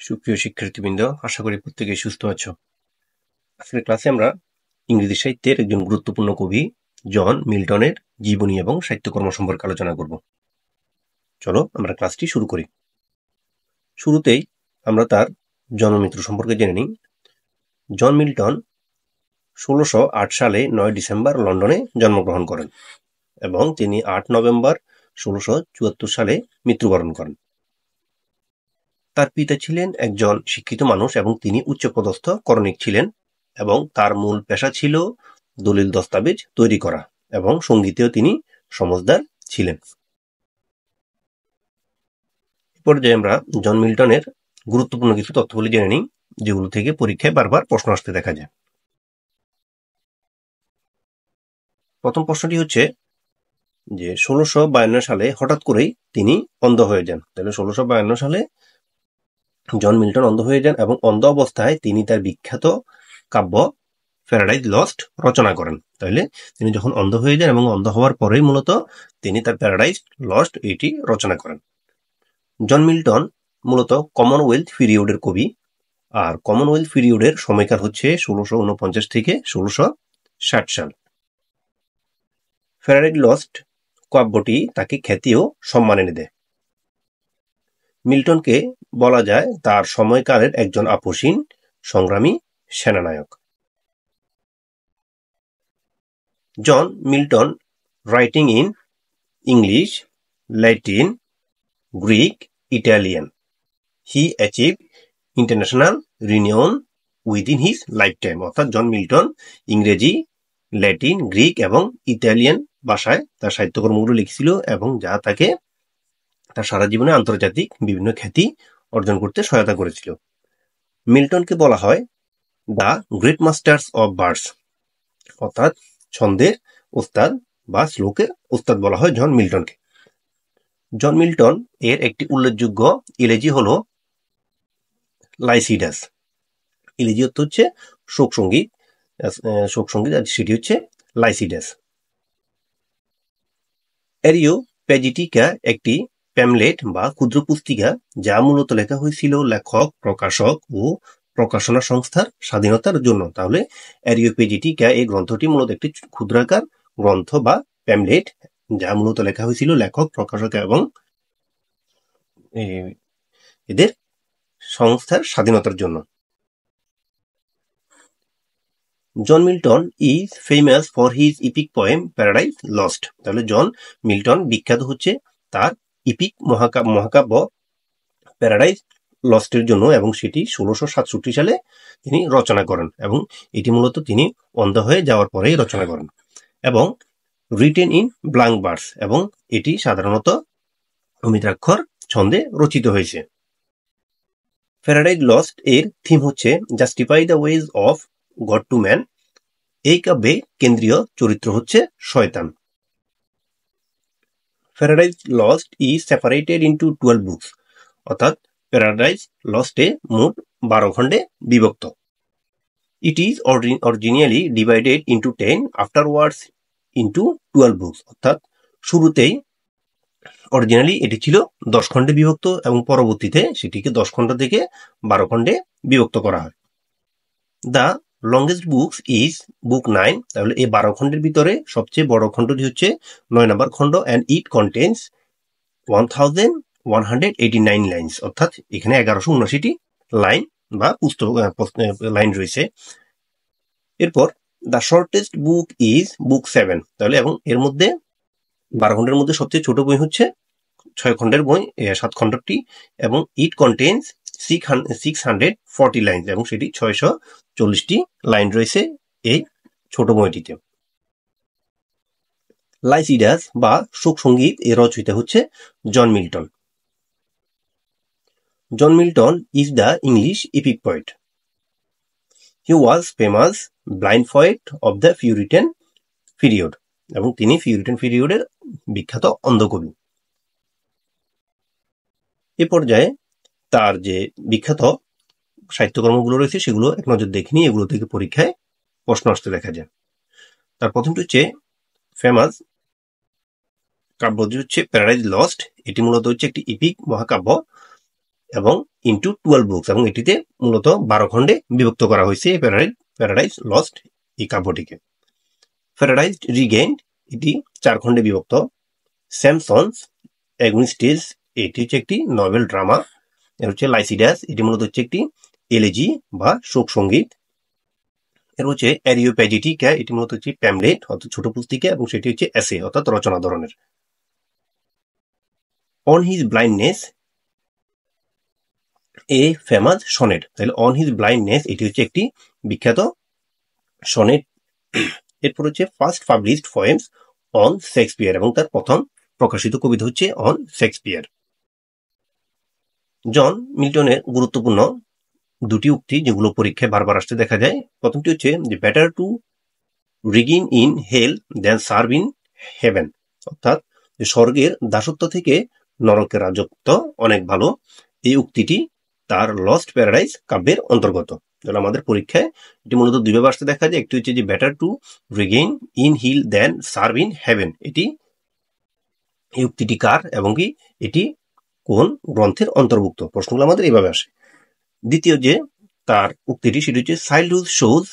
সুপ্রিয় শিক্ষার্থীবৃন্দ, আশা করি প্রত্যেকেই সুস্থ আছো। আজকের ক্লাসে আমরা ইংরেজি সাহিত্যের একজন গুরুত্বপূর্ণ কবি জন মিল্টনের জীবনী এবং সাহিত্যকর্ম সম্পর্কে আলোচনা করব। চলো আমরা ক্লাসটি শুরু করি। শুরুতেই আমরা তার জন্মমৃত্যু সম্পর্কে জেনে নিই। জন মিল্টন 1608 সালে 9 ডিসেম্বর লন্ডনে জন্মগ্রহণ করেন এবং তিনি 8 নভেম্বর 1674 সালে মৃত্যুবরণ করেন। তার পিতা ছিলেন একজন শিক্ষিত মানুষ এবং তিনি উচ্চপদস্থ করণিক ছিলেন এবং তার মূল পেশা ছিল দলিল দস্তাবেজ তৈরি করা এবং সঙ্গীতেও তিনি সমজদার ছিলেন। এ পর্যায়ে আমরা জন মিল্টনের গুরুত্বপূর্ণ কিছু তথ্যগুলি জেনে নিই, যেগুলো থেকে পরীক্ষায় বারবার প্রশ্ন আসতে দেখা যায়। প্রথম প্রশ্নটি হচ্ছে যে 1652 সালে হঠাৎ করেই তিনি অন্ধ হয়ে যান। তাহলে 1652 সালে জন মিল্টন অন্ধ হয়ে যান এবং অন্ধ অবস্থায় তিনি তার বিখ্যাত কাব্য প্যারাডাইজ লস্ট রচনা করেন। তাহলে তিনি যখন অন্ধ হয়ে যান এবং অন্ধ হওয়ার পরেই মূলত তিনি তার প্যারাডাইজ লস্ট এটি রচনা করেন। জন মিল্টন মূলত কমনওয়েলথ পিরিয়ডের কবি, আর কমনওয়েলথ পিরিয়ডের সময়কাল হচ্ছে 1649 থেকে 1660 সাল। প্যারাডাইজ লস্ট কাব্যটি তাকে খ্যাতি ও সম্মান এনে দেয়। মিল্টনকে বলা যায় তার সময়কালের একজন আপসীন সংগ্রামী সেনানায়ক। John Milton writing in English, Latin, Greek, Italian. He achieved international renown within his lifetime. অর্থাৎ জন মিল্টন ইংরেজি, ল্যাটিন, গ্রিক এবং ইতালিয়ান ভাষায় তার সাহিত্যকর্মগুলো লিখেছিল এবং যা তাকে তার সারা জীবনে আন্তর্জাতিক বিভিন্ন খ্যাতি অর্জন করতে সহায়তা করেছিল। মিল্টনকে বলা হয় the great masters of verse, অর্থাৎ ছন্দের ওস্তাদ বা শ্লোকের ওস্তাদ বলা হয় জন মিল্টনকে। জন মিল্টন এর একটি উল্লেখযোগ্য ইলেজি হলো লাইসিডাস। ইলেজি অর্থ হচ্ছে শোকসঙ্গীত, আর সেটি হচ্ছে লাইসিডাস। অ্যারিওপ্যাজিটিকা একটি প্যামলেট বা ক্ষুদ্র পুস্তিকা যা মূলত লেখা হয়েছিল লেখক, প্রকাশক ও প্রকাশনা সংস্থার স্বাধীনতার জন্য। তাহলে অ্যারিওপ্যাজিটিকা এই গ্রন্থটি মূলত একটি ক্ষুদ্রাকার গ্রন্থ বা প্যামলেট যা মূলত লেখা হয়েছিল লেখক, প্রকাশক এবং এদের সংস্থার স্বাধীনতার জন্য। John Milton is famous for his epic poem Paradise Lost. তাহলে জন মিল্টন বিখ্যাত হচ্ছে তার ইপিক মহাকাব্য প্যারাডাইজ লস্টের জন্য এবং সেটি 1667 সালে তিনি রচনা করেন এবং এটি মূলত তিনি অন্ধ হয়ে যাওয়ার পরেই রচনা করেন এবং রিটেন ইন ব্ল্যাঙ্ক ভার্স, এবং এটি সাধারণত অমিত্রাক্ষর ছন্দে রচিত হয়েছে। প্যারাডাইজ লস্ট এর থিম হচ্ছে justify the ways of God to man. এই কাব্যে কেন্দ্রীয় চরিত্র হচ্ছে শয়তান। Paradise Lost is separated into 12 books, অর্থাৎ প্যারাডাইজ লস্টে মোট 12 খণ্ডে বিভক্ত। It is originally divided into 10, afterwards into 12 books, অর্থাৎ শুরুতেই অরিজিনালি এটি ছিল 10 খণ্ডে বিভক্ত এবং পরবর্তীতে সেটিকে 10 খণ্ড থেকে 12 খণ্ডে বিভক্ত করা হয়। দ্য লংগেস্ট বুকস ইজ বুক 9, তাহলে এই 12 খণ্ডের ভিতরে সবচেয়ে বড় খণ্ডটি হচ্ছে 9 নম্বর খণ্ড, অ্যান্ড ইট কন্টেন্স 1189 লাইন্স, অর্থাৎ এখানে 1179টি লাইন বা পুস্তক লাইন রয়েছে। এরপর দ্য শর্টেস্ট বুক ইজ বুক 7, তাহলে এবং এর মধ্যে 12 খণ্ডের মধ্যে সবচেয়ে ছোট বই হচ্ছে 6 খণ্ডের বই 7 খণ্ডটি, এবং ইট কন্টেন্স 640 লাইন, এবং সেটি 640টি লাইন রয়েছে এই ছোট বইটিতে। লাইসিডাস বা শোক সঙ্গীত এর রচয়িতা হচ্ছে John Milton. John Milton is the English epic poet. He was famous blind poet of the Puritan period, এবং তিনি পিউরিটান পিরিয়ডের বিখ্যাত অন্ধকবি। এ পর্যায়ে তার যে বিখ্যাত সাহিত্যকর্মগুলো রয়েছে সেগুলো এক নজর দেখে নিই, এগুলো থেকে পরীক্ষায় প্রশ্ন আসতে দেখা যায়। তার প্রথমটি হচ্ছে ফেমাস কাব্যটি হচ্ছে প্যারাডাইজ লস্ট। এটি মূলত হচ্ছে একটি ইপিক মহাকাব্য এবং ইন্টু 12 বুকস, এবং এটিতে মূলত 12 খণ্ডে বিভক্ত করা হয়েছে প্যারাডাইজ লস্ট এই কাব্যটিকে। প্যারাডাইজ রিগেইনড এটি 4 খণ্ডে বিভক্ত। স্যামসনস অ্যাগনিস্টিস এটি হচ্ছে একটি নভেল ড্রামা। এর হচ্ছে লাইসিডাস, এটি মূলত হচ্ছে একটি এলেজি বা শোক সঙ্গীত। এর হচ্ছে অ্যারিওপ্যাজিটিকা, এটি মূলত হচ্ছে প্যামলেট অর্থাৎ ছোট পুস্তিকা, এবং সেটি হচ্ছে এসে অর্থাৎ রচনা ধরনের। On his blindness a famous sonnet, তাহলে অন হিজ ব্লাইন্ডনেস এটি হচ্ছে একটি বিখ্যাত সনেট। এরপর হচ্ছে first published poems on Shakespeare, এবং তার প্রথম প্রকাশিত কবিতা হচ্ছে অন শেক্সপিয়ার। জন মিল্টনের গুরুত্বপূর্ণ দুটি উক্তি যেগুলো পরীক্ষায় বারবার আসতে দেখা যায়। প্রথমটি হচ্ছে যে better to reign in hell than serve in heaven, অর্থাৎ যে স্বর্গের দাসত্ব থেকে নরকের রাজত্ব অনেক ভালো। এই উক্তিটি তার লস্ট প্যারাডাইজ কাব্যের অন্তর্গত। যেটা আমাদের পরীক্ষায় এটি মূলত দুইভাবে আসতে দেখা যায়। একটি হচ্ছে যে better to reign in hell than serve in heaven, এটি এই উক্তিটি কার এবং কি এটি কোন গ্রন্থের অন্তর্ভুক্ত, প্রশ্নগুলো আমাদের এইভাবে আসে। দ্বিতীয় যে তার উক্তিটি সেটি হচ্ছে চাইল্ডহুড শোজ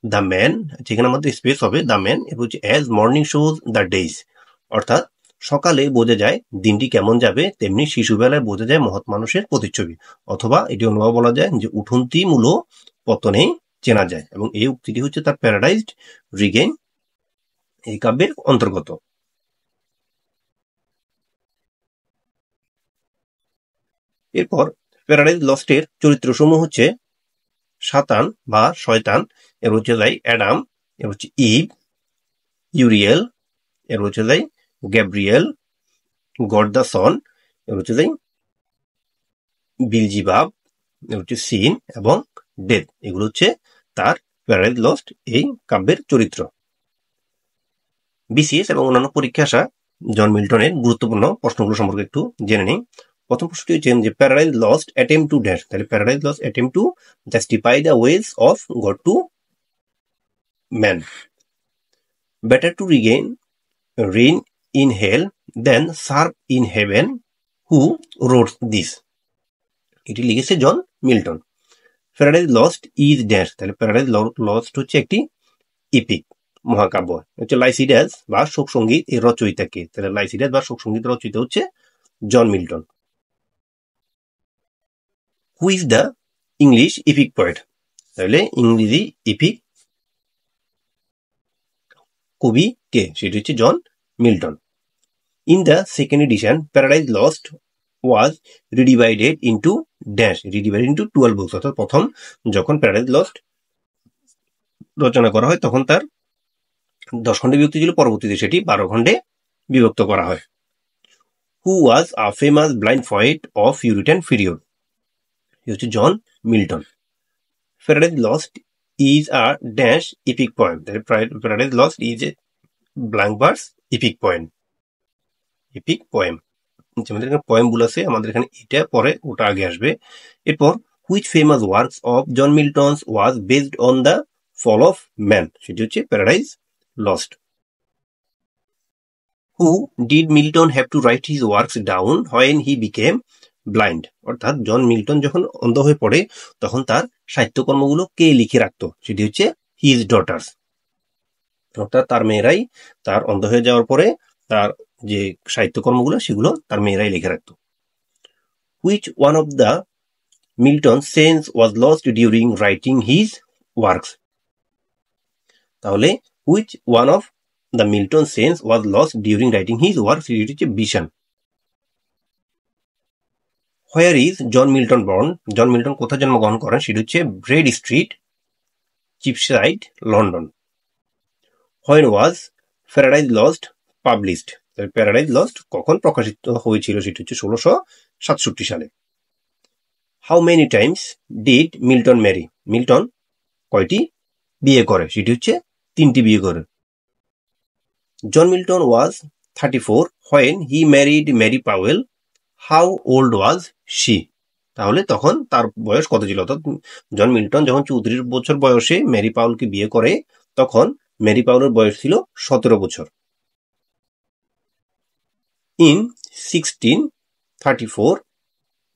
দ্য ম্যান, যেখানে আমাদের স্পেস হবে দ্য ম্যান, এবং হচ্ছে as morning shows the days, অর্থাৎ সকালে বোঝা যায় দিনটি কেমন যাবে, তেমনি শিশুবেলায় বোঝা যায় মহৎ মানুষের প্রতিচ্ছবি, অথবা এটি অনুভব বলা যায় যে উঠন্তি মূল পতনে চেনা যায়, এবং এই উক্তিটি হচ্ছে তার প্যারাডাইজড রিগেইন এই কাব্যের অন্তর্গত। এরপর প্যারাডাইজ লস্টের চরিত্রসমূহ হচ্ছে সাতান বা শয়তান, এর হচ্ছে যাই অ্যাডাম, এর হচ্ছে ইভ, ইউরিয়েল, এর হচ্ছে যাই গ্যাব্রিয়েল, গড দ্য সন, এর হচ্ছে যাই বিলজিবাব, এর হচ্ছে সিন এবং ডেথ। এগুলো হচ্ছে তার প্যারাডাইজ লস্ট এই কাব্যের চরিত্র। বিসিএস এবং অন্যান্য পরীক্ষা আসা জন মিল্টনের গুরুত্বপূর্ণ প্রশ্নগুলো সম্পর্কে একটু জেনে নিই। প্রথম প্রশ্নটি হচ্ছে যে Paradise Lost attempt to dash, তাহলে Paradise Lost attempt to justify the ways of God to man. Better to reign in hell than serve in heaven, who wrote this? এটি লিখেছে John Milton. Paradise Lost is dash, তাহলে Paradise Lost হচ্ছে একটি epic মহাকাব্য, হচ্ছে লাইসিডাস বা শোক সঙ্গীত এর রচয়িতা কে, তাহলে লাইসিডাস বা শোক সঙ্গীত রচয়িতা হচ্ছে John Milton. Who is the English epic poet, তাহলে ইংরেজি ইপিক কবি কে, সেটি হচ্ছে John Milton. In the second edition, Paradise Lost was redivided into 12 books, অর্থাৎ প্রথম যখন প্যারাডাইজ লস্ট রচনা করা হয় তখন তার 10 খণ্ডে বিভক্ত ছিল, পরবর্তীতে সেটি 12 খণ্ডে বিভক্ত করা হয়। Who was a famous blind poet of Puritan period? হচ্ছে John Milton. Paradise Lost is a dash epic poem, Paradise Lost is a blank verse epic poem, আমাদের এখানে পয়েম গুলো আছে, আমাদের এখানে এটা পরে ওটা আগে আসবে। এরপর which famous works of John Milton's was based on the fall of man, সেটি হচ্ছে Paradise Lost. Who did Milton have to write his works down when he became blind, অর্থাৎ জন মিল্টন যখন অন্ধ হয়ে পড়ে তখন তার সাহিত্যকর্মগুলো কে লিখে রাখতো, সেটি হচ্ছে হিজ ডটার্স, অর্থাৎ তার মেয়েরাই তার অন্ধ হয়ে যাওয়ার পরে তার যে সাহিত্যকর্মগুলো সেগুলো তার মেয়েরাই লিখে রাখতো। Which one of the Milton sense was lost during writing his works, তাহলে which one of the Milton sense was lost during writing his works, এটি হচ্ছে vision. Where is John Milton born, John Milton কোথায় জন্মগ্রহণ করেন, সেটি হচ্ছে Bread Street, Cheapside, London. When was Paradise Lost published, Paradise Lost কখন প্রকাশিত হয়েছিল, সেটি হচ্ছে 1667 সালে। How many times did Milton marry, Milton কয়টি বিয়ে করে, সেটি হচ্ছে 3টি বিয়ে করে। John Milton was 34 when he married Mary Powell, how old was she, তাহলে তখন তার বয়স কত ছিল, অর্থাৎ জন মিল্টন যখন 34 বছর বয়সে ম্যারি পাউলকে বিয়ে করে তখন ম্যারি পাউলের বয়স ছিল 17 বছর। In 1634,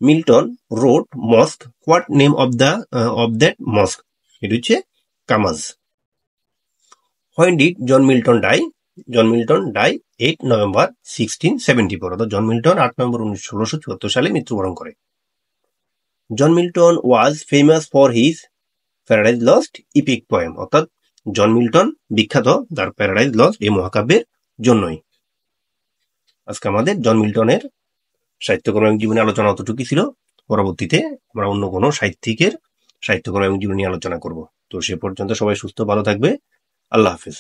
Milton wrote masque, what name of that masque? এটা হচ্ছে Comus. When did John Milton die? John Milton die 8 November 1674, অর্থাৎ জন মিল্টন 8 নভেম্বর 1674 সালে মৃত্যুবরণ করে। John Milton was famous for his Paradise Lost epic poem, অর্থাৎ John Milton বিখ্যাত তার paradise lost এই মহাকাব্যের জন্যই। আজকে আমাদের জন মিল্টনের সাহিত্যকর্ম এবং জীবনী আলোচনা অতটুকুই ছিল। পরবর্তীতে আমরা অন্য কোনো সাহিত্যিকের সাহিত্যকর্ম এবং জীবনী আলোচনা করব। তো সে পর্যন্ত সবাই সুস্থ ভালো থাকবে। আল্লাহ হাফেজ।